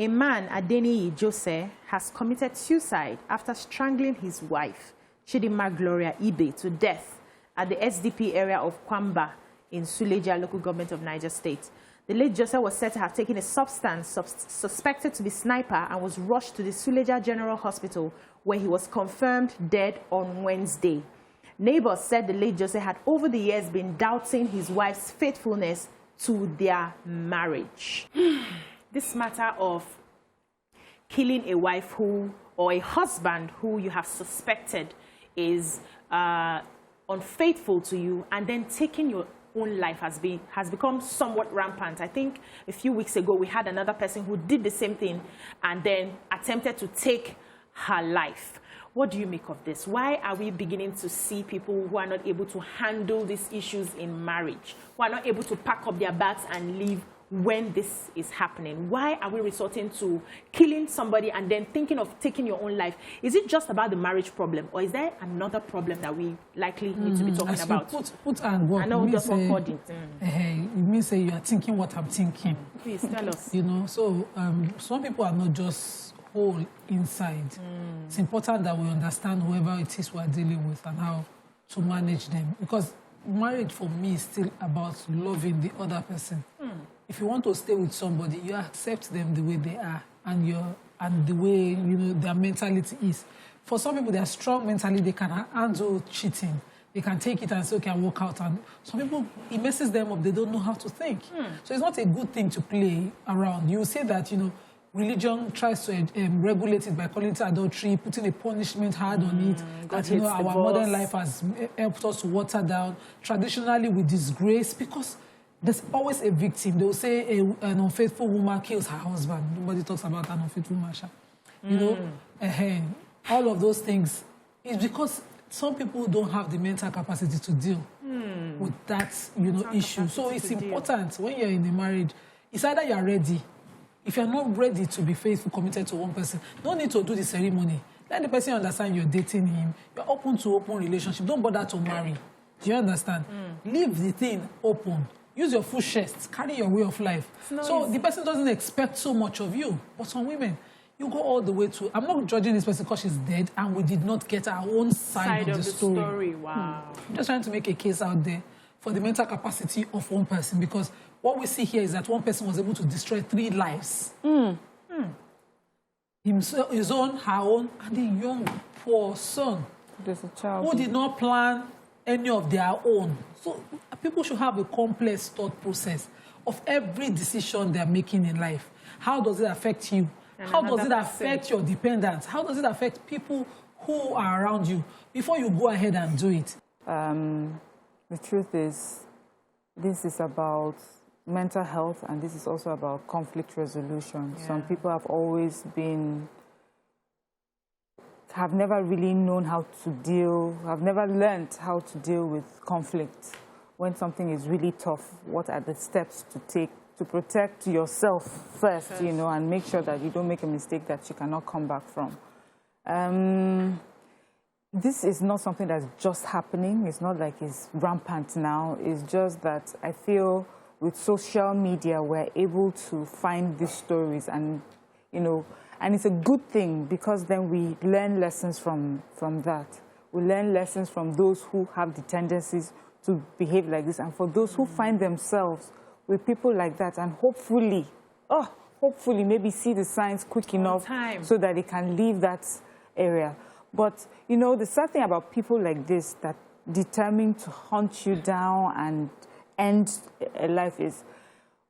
A man, Adeniyi Jose, has committed suicide after strangling his wife, Chidinma Gloria Ibeh, to death at the SDP area of Kwamba in Suleja local government of Niger State. The late Jose was said to have taken a substance suspected to be sniper and was rushed to the Suleja General Hospital, where he was confirmed dead on Wednesday. Neighbors said the late Jose had over the years been doubting his wife's faithfulness to their marriage. This matter of killing a wife or a husband who you have suspected is unfaithful to you and then taking your own life has become somewhat rampant. I think a few weeks ago we had another person who did the same thing and then attempted to take her life. What do you make of this? Why are we beginning to see people who are not able to handle these issues in marriage, who are not able to pack up their bags and leave when this is happening? Why are we resorting to killing somebody and then thinking of taking your own life? Is it just about the marriage problem, or is there another problem that we likely need to be talking about? Put and work. I know just one coding. It means say you are thinking what I'm thinking. Please tell us. You know, so some people are not just whole inside. It's important that we understand whoever it is we are dealing with and how to manage them, because marriage for me is still about loving the other person. If you want to stay with somebody, you accept them the way they are and the way their mentality is. For some people, they are strong mentally, they can handle cheating. They can take it and say, okay, I'll walk out. And some people, it messes them up. They don't know how to think. So it's not a good thing to play around. You say that, religion tries to regulate it by calling it adultery, putting a punishment hard on it. That, our modern life has helped us to water down. Traditionally, we disgrace because there's always a victim. They will say an unfaithful woman kills her husband. Nobody talks about an unfaithful man. All of those things is because some people don't have the mental capacity to deal with that, issue. So it's important when you're in a marriage. It's either you're ready. If you're not ready to be faithful, committed to one person, no need to do the ceremony. Let the person understand you're dating him. You're open to open relationship. Don't bother to marry. Do you understand? Leave the thing open. Use your full chest. Carry your way of life. So the person doesn't expect so much of you. But some women, you go all the way to... I'm not judging this person because she's dead and we did not get our own side of the story. Wow. I'm just trying to make a case out there for the mental capacity of one person, because what we see here is that one person was able to destroy 3 lives. Himself, his own, her own, and the young, poor son. There's a child who did not plan any of their own. So people should have a complex thought process of every decision they're making in life. How does it affect you? How does it affect your dependents? How does it affect people who are around you before you go ahead and do it? The truth is, this is about mental health, and this is also about conflict resolution. Yeah. Some people have always have never really known how to deal, have never learned how to deal with conflict. When something is really tough, what are the steps to take to protect yourself first, and make sure that you don't make a mistake that you cannot come back from. This is not something that's just happening. It's not like it's rampant now. It's just that I feel with social media, we're able to find these stories and, and it's a good thing because then we learn lessons from that. We learn lessons from those who have the tendencies to behave like this, and for those who find themselves with people like that, and hopefully maybe see the signs quick enough so that they can leave that area. But, the sad thing about people like this that determined to hunt you down and end a life is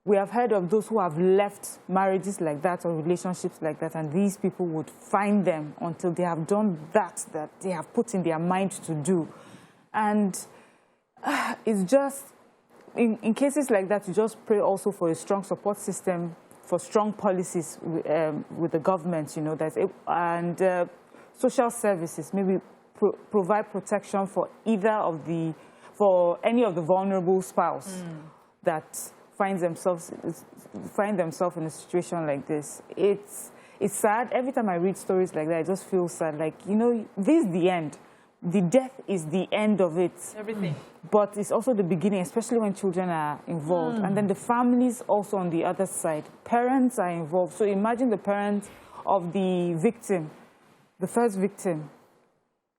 we have heard of those who have left marriages like that or relationships like that, and these people would find them until they have done that they have put in their mind to do. And it's just, in cases like that, you just pray also for a strong support system, for strong policies with the government, and social services, maybe provide protection for for any of the vulnerable spouse that find themselves in a situation like this. It's sad. Every time I read stories like that, I just feel sad. Like, this is the end. the death is the end of it. Everything. But it's also the beginning, especially when children are involved. And then the families also on the other side. Parents are involved. So imagine the parents of the victim, the first victim.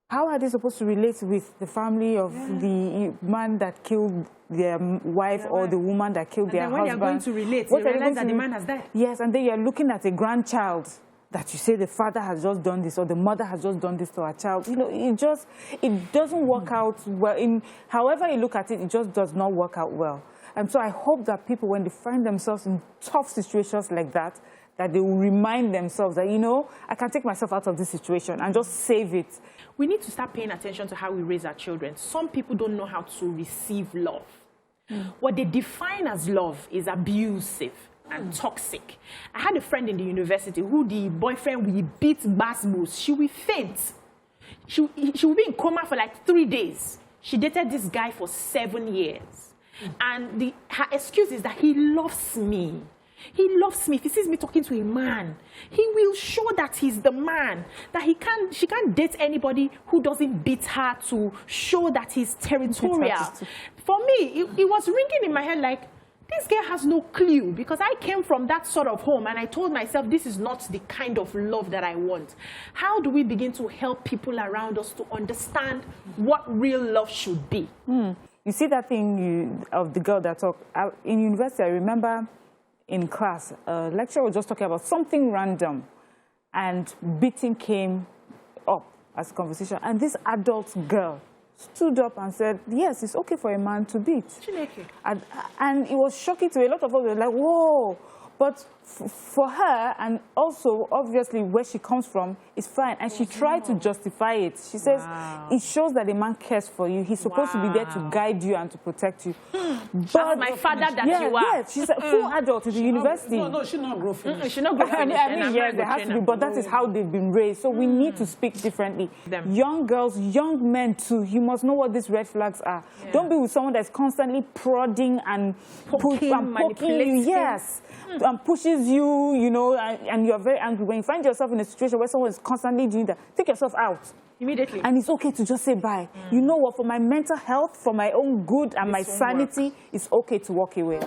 How are they supposed to relate with the family of the man that killed their wife or the woman that killed their husband? When they're going to relate, they realize that the man has died. Yes, and then you're looking at a grandchild that you say the father has just done this or the mother has just done this to her child. You know, it doesn't work out well. However you look at it, it just does not work out well. And so I hope that people, when they find themselves in tough situations like that, that they will remind themselves that, you know, I can take myself out of this situation and just save it. We need to start paying attention to how we raise our children. Some people don't know how to receive love. What they define as love is abusive and toxic. I had a friend in the university who the boyfriend will beat basbos. She will faint. She will be in coma for like 3 days. She dated this guy for 7 years. And her excuse is that he loves me. He loves me. If he sees me talking to a man, he will show that he's the man, that she can't date anybody who doesn't beat her to show that he's territorial. For me, it was ringing in my head like, this girl has no clue, because I came from that sort of home and I told myself this is not the kind of love that I want. How do we begin to help people around us to understand what real love should be? You see that thing of the girl that talked in university, I remember in class, a lecturer was just talking about something random, and beating came up as a conversation. And this adult girl stood up and said, yes, it's okay for a man to beat. And it was shocking to a lot of us. We were like, whoa. But for her, and also, obviously, where she comes from, is fine. And she tried to justify it. She says, it shows that a man cares for you. He's supposed to be there to guide you and to protect you. But my father that you are. Yes, she's a full adult in the university. No, she's not grow finish. She's not grow finish. I mean, yes, there has to be, but that is how they've been raised. So we need to speak differently. Young girls, young men too, you must know what these red flags are. Yeah. Don't be with someone that's constantly prodding and poking you. Yes. And pushes you, you know, and you're very angry. When you find yourself in a situation where someone is constantly doing that, take yourself out. Immediately. And it's okay to just say bye. You know what? For my mental health, for my own good and my sanity, it's okay to walk away.